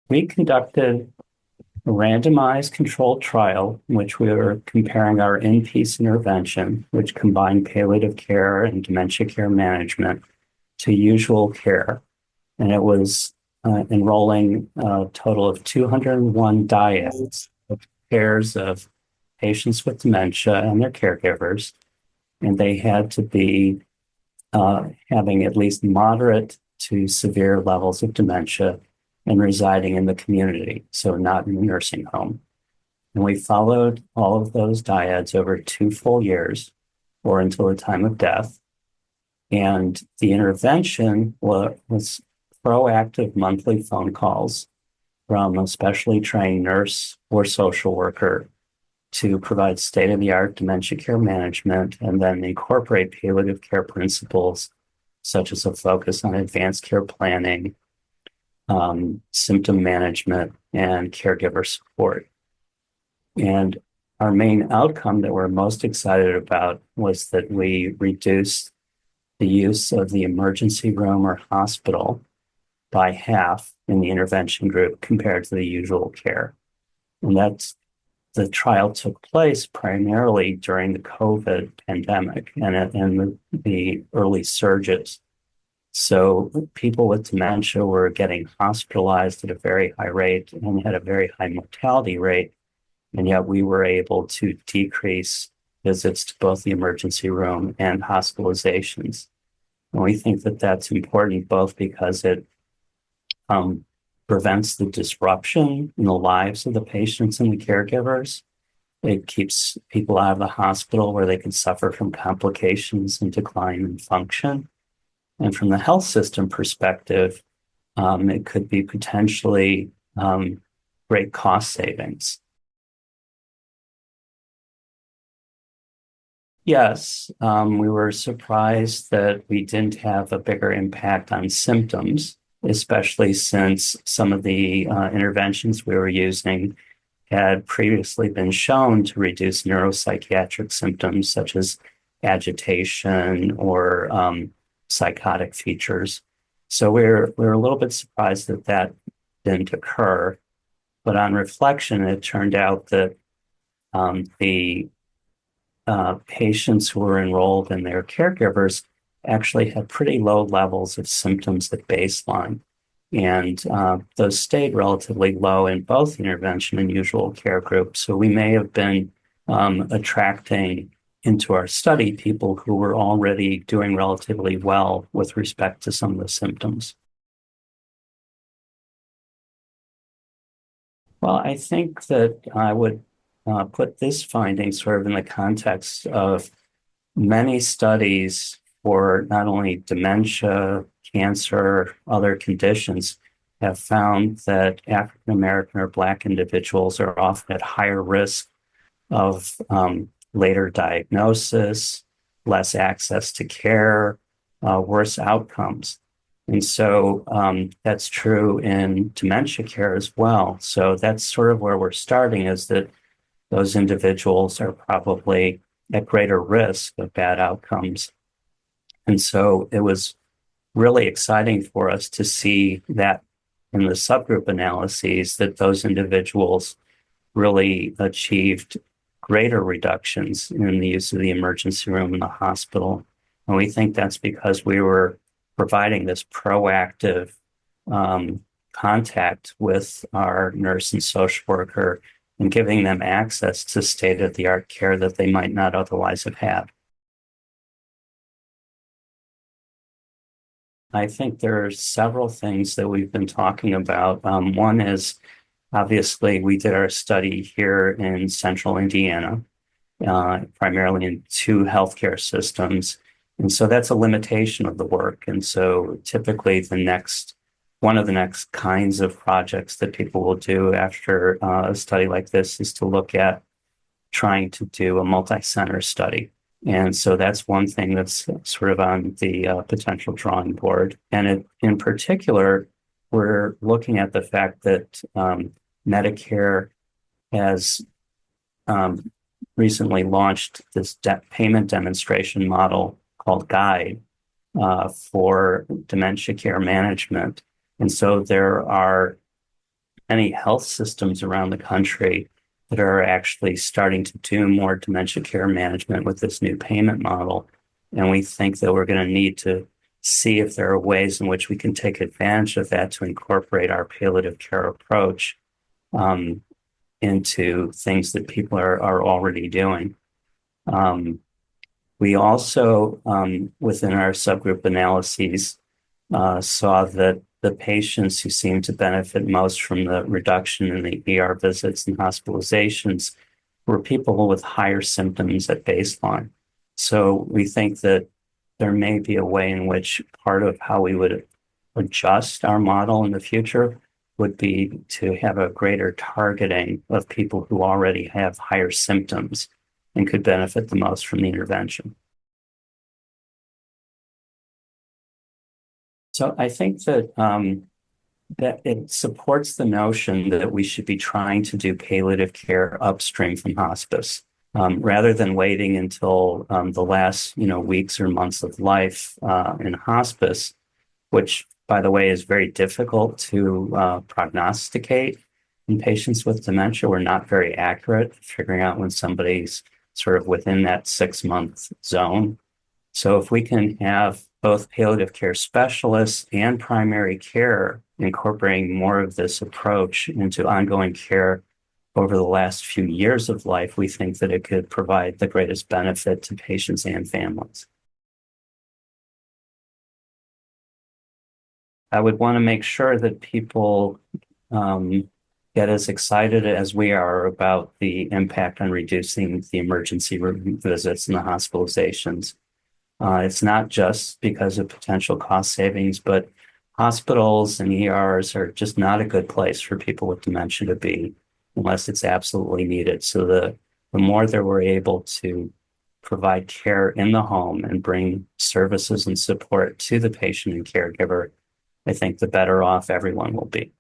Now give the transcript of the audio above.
We conducted a randomized controlled trial in which we were comparing our in-piece intervention, which combined palliative care and dementia care management, to usual care. And it was enrolling a total of 201 dyads of pairs of patients with dementia and their caregivers. And they had to be having at least moderate to severe levels of dementia and residing in the community, so not in a nursing home. And we followed all of those dyads over 2 full years or until the time of death. And the intervention was proactive monthly phone calls from a specially trained nurse or social worker to provide state-of-the-art dementia care management and then incorporate palliative care principles such as a focus on advanced care planning, symptom management, and caregiver support. And our main outcome that we're most excited about was that we reduced the use of the emergency room or hospital by half in the intervention group compared to the usual care. And the trial took place primarily during the COVID pandemic and the early surges. So people with dementia were getting hospitalized at a very high rate and had a very high mortality rate. And yet we were able to decrease visits to both the emergency room and hospitalizations. And we think that that's important both because it prevents the disruption in the lives of the patients and the caregivers. It keeps people out of the hospital where they can suffer from complications and decline in function. And from the health system perspective, it could be potentially great cost savings. Yes, we were surprised that we didn't have a bigger impact on symptoms, especially since some of the interventions we were using had previously been shown to reduce neuropsychiatric symptoms such as agitation or psychotic features. So we're a little bit surprised that that didn't occur. But on reflection, it turned out that the patients who were enrolled and their caregivers actually had pretty low levels of symptoms at baseline. And those stayed relatively low in both intervention and usual care groups. So we may have been attracting into our study people who were already doing relatively well with respect to some of the symptoms. Well, I think that I would put this finding sort of in the context of many studies for not only dementia, cancer, other conditions have found that African American or Black individuals are often at higher risk of later diagnosis, less access to care, worse outcomes. And so that's true in dementia care as well. So that's sort of where we're starting, is that those individuals are probably at greater risk of bad outcomes. And so it was really exciting for us to see that in the subgroup analyses that those individuals really achieved greater reductions in the use of the emergency room in the hospital. And we think that's because we were providing this proactive contact with our nurse and social worker and giving them access to state-of-the-art care that they might not otherwise have had. I think there are several things that we've been talking about. One is, obviously, we did our study here in central Indiana, primarily in 2 healthcare systems. And so that's a limitation of the work. And so typically one of the next kinds of projects that people will do after a study like this is to look at trying to do a multi-center study. And so that's one thing that's sort of on the potential drawing board. And in particular, we're looking at the fact that Medicare has recently launched this payment demonstration model called GUIDE for dementia care management. And so there are many health systems around the country that are actually starting to do more dementia care management with this new payment model. And we think that we're going to need to see if there are ways in which we can take advantage of that to incorporate our palliative care approach into things that people are already doing. We also, within our subgroup analyses, saw that the patients who seemed to benefit most from the reduction in the ER visits and hospitalizations were people with higher symptoms at baseline. So we think that there may be a way in which part of how we would adjust our model in the future would be to have a greater targeting of people who already have higher symptoms and could benefit the most from the intervention. So I think that that it supports the notion that we should be trying to do palliative care upstream from hospice, rather than waiting until the last, weeks or months of life in hospice, which, by the way, is very difficult to prognosticate in patients with dementia. We're not very accurate at figuring out when somebody's sort of within that 6-month zone. So if we can have both palliative care specialists and primary care incorporating more of this approach into ongoing care over the last few years of life, we think that it could provide the greatest benefit to patients and families. I would want to make sure that people get as excited as we are about the impact on reducing the emergency room visits and the hospitalizations. It's not just because of potential cost savings, but hospitals and ERs are just not a good place for people with dementia to be unless it's absolutely needed. So the more that we're able to provide care in the home and bring services and support to the patient and caregiver, I think the better off everyone will be.